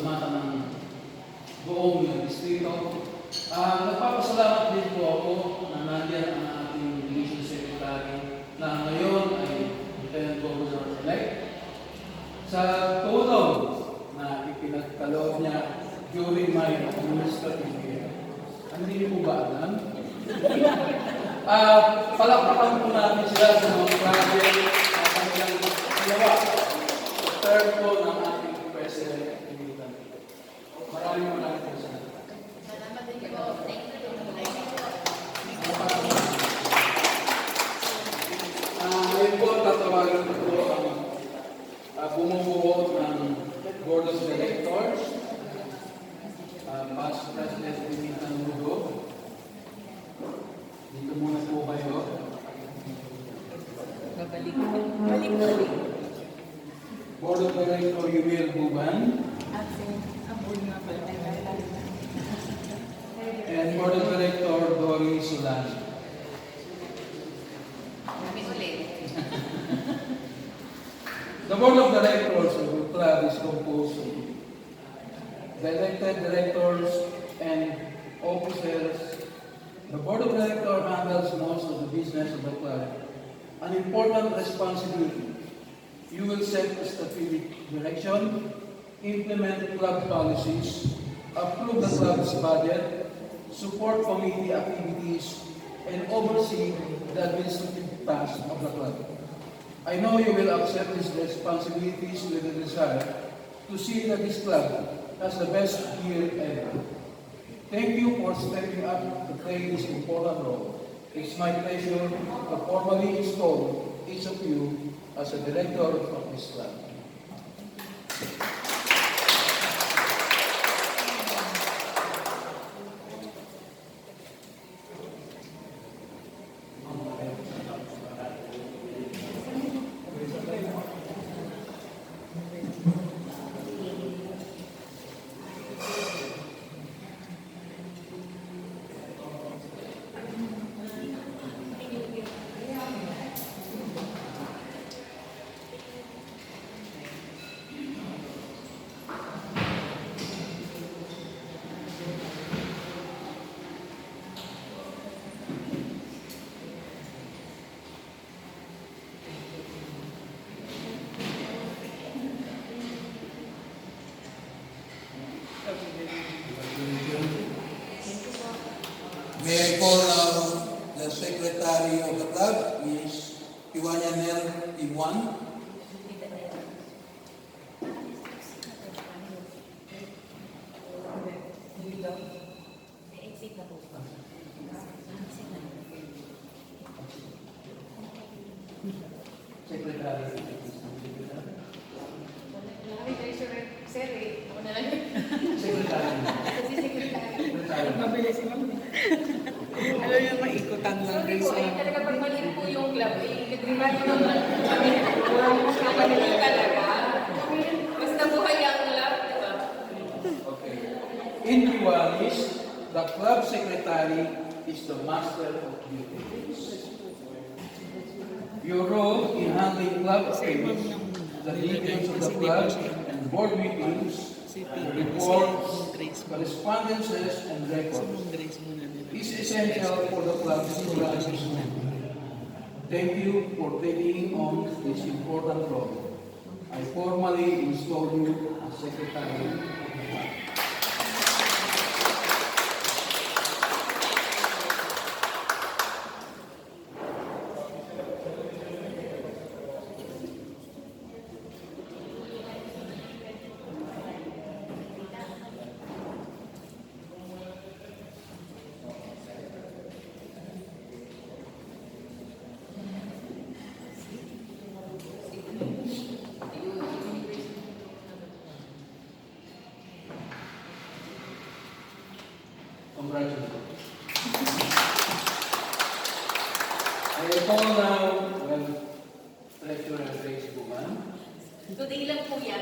pasalamatan ng buong distrito. Nagpapasalamat din po ako na nandiyan ang ating Division Secretary na ngayon ay Lieutenant Governor-elect sa tulong na ipinagkaloob niya during my administrative year. Hindi niyo po ba alam? Palakpakan po natin sila sa mga project na kanilang ginawa. Third po ng ating President. Maraming po sa Salamat din po. Thank you. Ngayon po, tatawagan ko po ang bumubuo ng Board of Directors, Past President Pimitan Lugo. Dito muna po kayo. Babalik. Board of Director Yumir Buban. And Board of Director Dory Sulan. Kami ulit. The Board of Directors of the club is composed of the elected directors and officers. The Board of Directors handles most of the business of the club. An important responsibility. You will set the strategic direction, implement club policies, approve the club's budget, support committee activities, and oversee the administrative tasks of the club. I know you will accept these responsibilities with a desire to see that this club has the best year ever. Thank you for stepping up to play this important role. It's my pleasure to formally install each of you as a director of this club. May I call now the secretary of the club, Ms. Iwanyanel Iwan. Secretary. Sir, ako na lang. Secretary. Kasi secretary. Secretary. Mabilis si Ma'am. Alam yung maikutan lang Sorry guys. po, eh, talaga pag mali po yung club, nag-remind ko naman kami. Kapalili talaga. Basta buhay ang club, di ba? Okay. In Kiwanis, the club secretary is the master of duties. Your role in handling club affairs, the meetings of the club, and board meetings, reports, correspondences, and records is essential for the club's run smoothly. Thank you for taking on this important role. I formally install you as secretary of the club. Congratulations. I call now, well, Treasurer Grace Buman. Today lang po yan.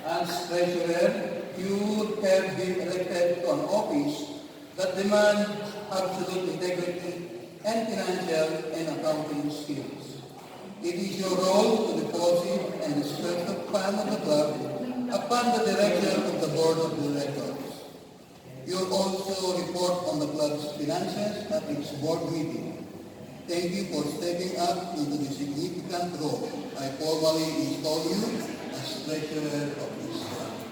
As treasurer, you have been elected to an office that demands absolute integrity and financial and accounting skills. It is your role to deposit and disperse the fund of the club upon the direction of the board of directors. You'll also report on the club's finances at its board meeting. Thank you for stepping up into the significant role. I formally install you as treasurer of this club.